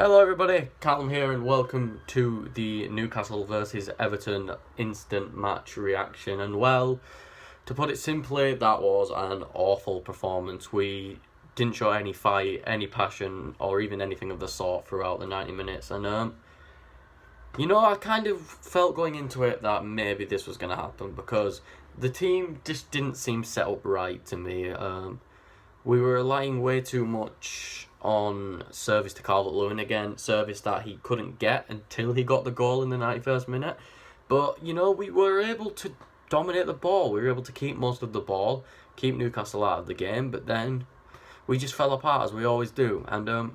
Hello everybody, Callum here and welcome to the Newcastle versus Everton instant match reaction. And well, to put it simply, that was an awful performance. We didn't show any fight, any passion or even anything of the sort throughout the 90 minutes. And I kind of felt going into it that maybe this was going to happen because the team just didn't seem set up right to me. We were relying way too much on service to Calvert-Lewin again, service that he couldn't get until he got the goal in the 91st minute. But, we were able to dominate the ball. We were able to keep most of the ball, keep Newcastle out of the game, but then we just fell apart as we always do. And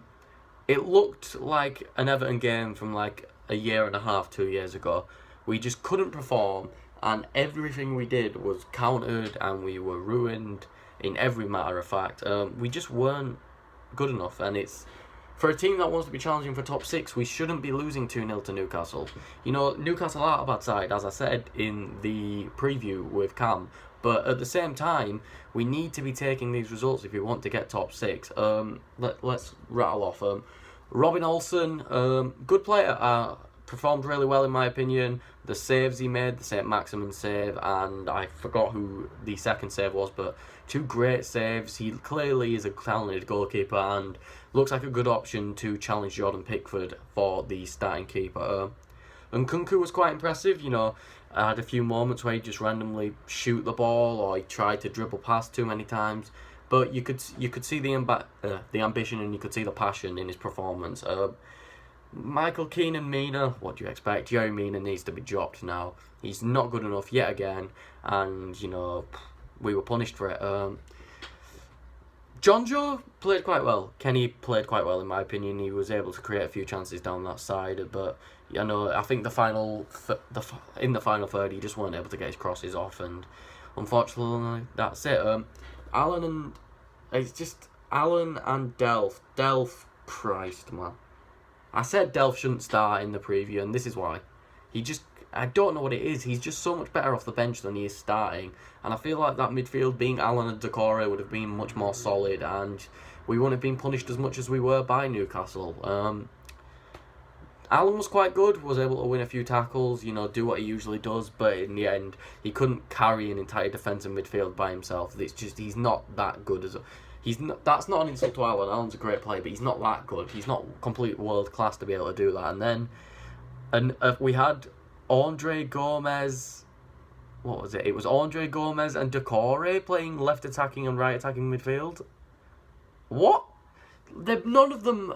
it looked like an Everton game from like a year and a half, 2 years ago. We just couldn't perform, and everything we did was countered, and we were ruined in every matter of fact. We just weren't good enough, and it's for a team that wants to be challenging for top six. We shouldn't be losing 2-0 to Newcastle. Newcastle are a bad side, as I said in the preview with Cam, but at the same time we need to be taking these results if we want to get top six. Let's rattle off. Robin Olsen, good player, performed really well in my opinion. The saves he made, the St. Maximin save, and I forgot who the second save was, but two great saves. He clearly is a talented goalkeeper and looks like a good option to challenge Jordan Pickford for the starting keeper. And Kunku was quite impressive. I had a few moments where he just randomly shoot the ball or he tried to dribble past too many times, but you could see the ambition and you could see the passion in his performance. Michael Keane-Mina, what do you expect? Jerry Mina needs to be dropped now. He's not good enough yet again, and we were punished for it. Jonjo played quite well. Kenny played quite well in my opinion. He was able to create a few chances down that side, but I think in the final third he just weren't able to get his crosses off, and unfortunately that's it. Alan and Delph, Christ man. I said Delph shouldn't start in the preview, and this is why. I don't know what it is. He's just so much better off the bench than he is starting. And I feel like that midfield being Allen and Decore would have been much more solid, and we wouldn't have been punished as much as we were by Newcastle. Allen was quite good, was able to win a few tackles, do what he usually does, but in the end, he couldn't carry an entire defensive midfield by himself. It's just, he's not that good as a... That's not an insult to Allen. Allen's a great player, but he's not that good. He's not complete world class to be able to do that. And then, we had Andre Gomez. What was it? It was Andre Gomez and Decore playing left attacking and right attacking midfield. What? None of them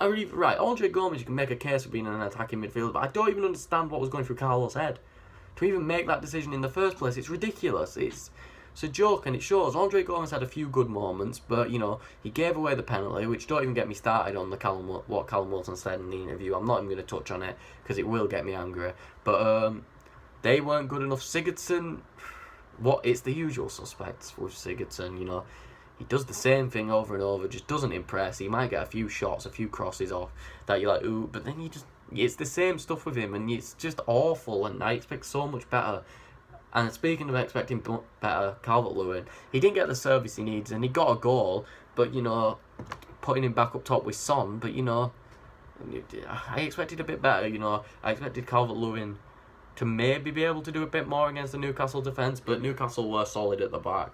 are even right. Andre Gomez, you can make a case for being an attacking midfield, but I don't even understand what was going through Carlos' head to even make that decision in the first place. It's ridiculous. It's a joke, and it shows. Andre Gomez had a few good moments, but he gave away the penalty, which don't even get me started on what Callum Wilson said in the interview. I'm not even going to touch on it because it will get me angry. But they weren't good enough. Sigurdsson, it's the usual suspects with Sigurdsson. He does the same thing over and over, just doesn't impress. He might get a few shots, a fefew crosses off that you're like, ooh, but then it's the same stuff with him, and it's just awful. And I expect so much better. And speaking of expecting better, Calvert-Lewin, he didn't get the service he needs, and he got a goal, but, putting him back up top with Son, but, I expected a bit better, I expected Calvert-Lewin to maybe be able to do a bit more against the Newcastle defence, but Newcastle were solid at the back.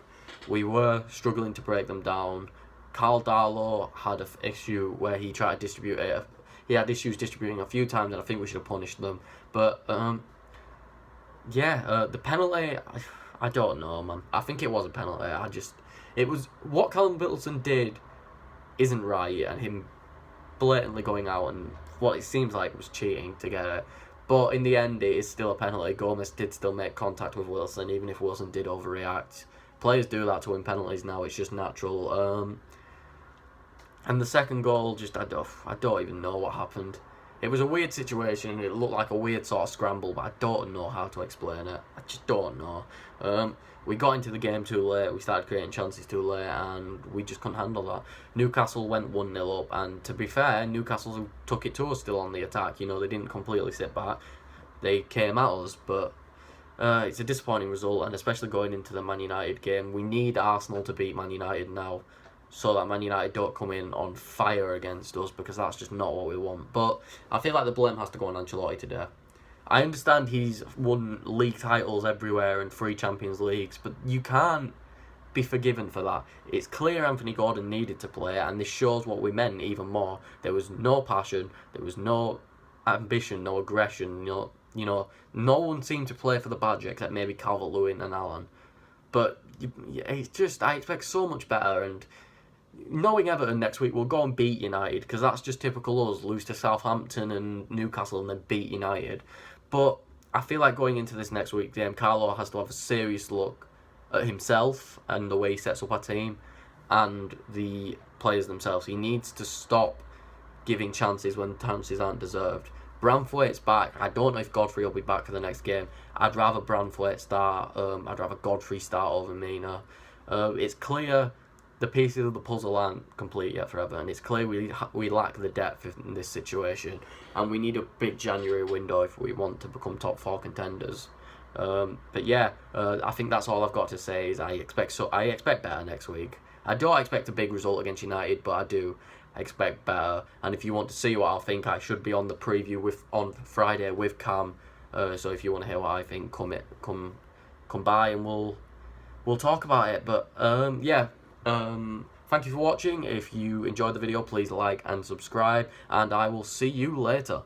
We were struggling to break them down. Carl Darlow had an issue where he tried to distribute it. He had issues distributing a few times, and I think we should have punished them, but, the penalty, I don't know, man. I think it was a penalty. It was what Callum Wilson did isn't right, and him blatantly going out and what it seems like was cheating to get it. But in the end, it is still a penalty. Gomez did still make contact with Wilson, even if Wilson did overreact. Players do that to win penalties now. It's just natural. And the second goal, I don't even know what happened. It was a weird situation. It looked like a weird sort of scramble, but I don't know how to explain it. I just don't know. We got into the game too late. We started creating chances too late, and we just couldn't handle that. Newcastle went 1-0 up, and to be fair, Newcastle took it to us still on the attack. They didn't completely sit back. They came at us, but it's a disappointing result, and especially going into the Man United game. We need Arsenal to beat Man United now. so that Man United don't come in on fire against us, because that's just not what we want. But I feel like the blame has to go on Ancelotti today. I understand he's won league titles everywhere and 3 Champions Leagues, but you can't be forgiven for that. It's clear Anthony Gordon needed to play, and this shows what we meant even more. There was no passion, there was no ambition, no aggression. No one seemed to play for the badge except maybe Calvert-Lewin and Allen. But it's just, I expect so much better, and knowing Everton next week, we'll go and beat United, because that's just typical us, lose to Southampton and Newcastle and then beat United. But I feel like going into this next week game, Carlo has to have a serious look at himself and the way he sets up our team and the players themselves. He needs to stop giving chances when chances aren't deserved. Branthwaite's back. I don't know if Godfrey will be back for the next game. I'd rather Branthwaite start. I'd rather Godfrey start over Mina. It's clear the pieces of the puzzle aren't complete yet for Everton. It's clear we lack the depth in this situation, and we need a big January window if we want to become top 4 contenders. But yeah, I think that's all I've got to say. Is I expect better next week. I don't expect a big result against United, but I do expect better. And if you want to see what I think, I should be on the preview on Friday with Cam. So if you want to hear what I think, come by and we'll talk about it. But yeah. Thank you for watching. If you enjoyed the video, please like and subscribe, and I will see you later.